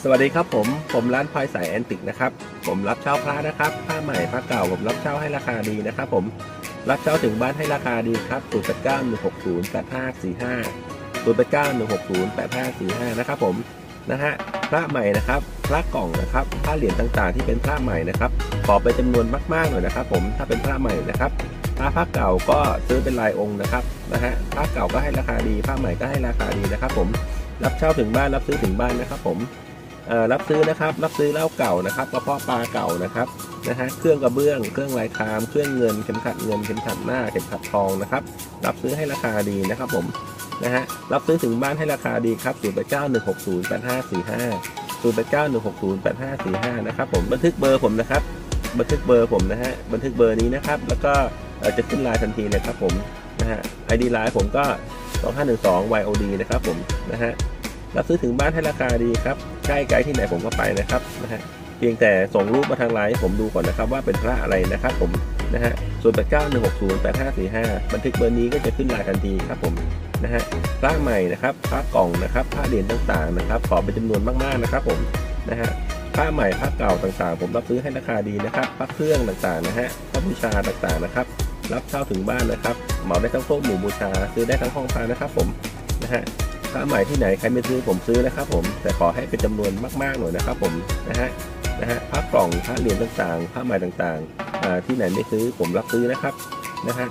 สวัสดีครับผมร้านพลอยสายแอนติกนะครับผมรับเช่าพระนะครับผ้าใหม่ผ้าเก่าผมรับเช่าให้ราคาดีนะครับผมรับเช่าถึงบ้านให้ราคาดีครับ0891608545นะครับผมนะฮะพระใหม่นะครับพระกล่องนะครับผ้าเหรียญต่างๆที่เป็นพระใหม่นะครับขอเป็นจำนวนมากๆหน่อยนะครับผมถ้าเป็นพระใหม่นะครับถ้าผ้าเก่าก็ซื้อเป็นรายองค์นะครับนะฮะผ้าเก่าก็ให้ราคาดีผ้าใหม่ก็ให้ราคาดีนะครับผมรับเช่าถึงบ้านรับซื้อถึงบ้านนะครับผมรับซื้อนะครับรับซื้อเหล้าเก่านะครับกระเพาะปลาเก่านะครับเครื่องกระเบื้องเครื่องลายคามเครื่องเงินเข็มขัดเงินเข็มขัดหน้าเข็มขัดทองนะครับรับซื้อให้ราคาดีนะครับผมรับซื้อถึงบ้านให้ราคาดีครับ0891608545นะครับผมบันทึกเบอร์ผมนะครับบันทึกเบอร์ผมบันทึกเบอร์นี้นะครับแล้วก็จะขึ้นไลน์ทันทีเลยครับผมID ไลน์ผมก็2512 YOD นะครับผมรับซื้อถึงบ้านให้ราคาดีครับใกล้ไกลที่ไหนผมก็ไปนะครับเพียงแต่ส่งรูปมาทางไลน์ผมดูก่อนนะครับว่าเป็นพระอะไรนะครับผม0891608545บันทึกเบอร์นี้ก็จะขึ้นไลน์ทันทีครับผมพระใหม่นะครับพระกล่องนะครับพระเหรียญต่างๆนะครับขอเป็นจำนวนมากๆนะครับผมพระใหม่พระเก่าต่างๆผมรับซื้อให้ราคาดีนะครับพระเครื่องต่างๆพระบูชาต่างๆนะครับรับเช่าถึงบ้านนะครับเหมาได้ทั้งพวกหมู่บูชาซื้อได้ทั้งห้องพระนะครับผมพระใหม่ที่ไหนใครไม่ซื้อผมซื้อนะครับผมแต่ขอให้เป็นจำนวนมากๆหน่อยนะครับผมพระกล่องพระเหรียญต่างๆพระใหม่ต่างๆที่ไหนไม่ซื้อผมรับซื้อนะครับ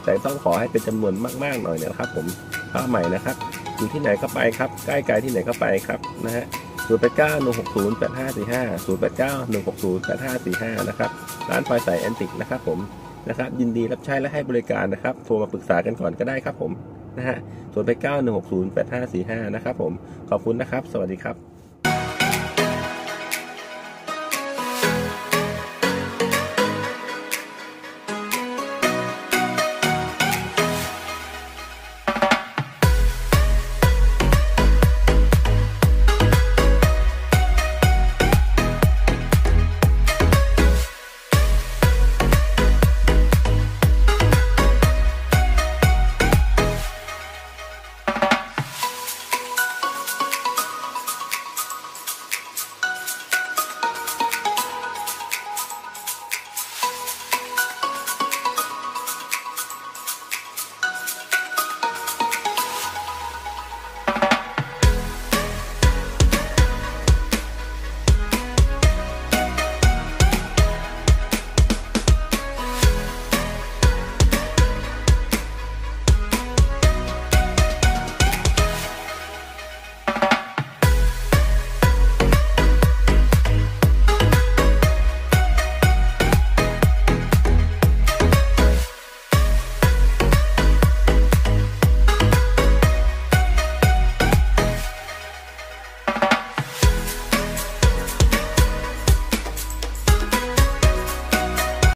แต่ต้องขอให้เป็นจำนวนมากๆหน่อยนะครับผมพระใหม่นะครับอยู่ที่ไหนก็ไปครับใกล้ไกลที่ไหนก็ไปครับ0891608545นะครับร้านพลอยสายแอนติกนะครับผมยินดีรับใช้และให้บริการนะครับโทรมาปรึกษากันก่อนก็ได้ครับผม0891608545นะครับผมขอบคุณนะครับสวัสดีครับ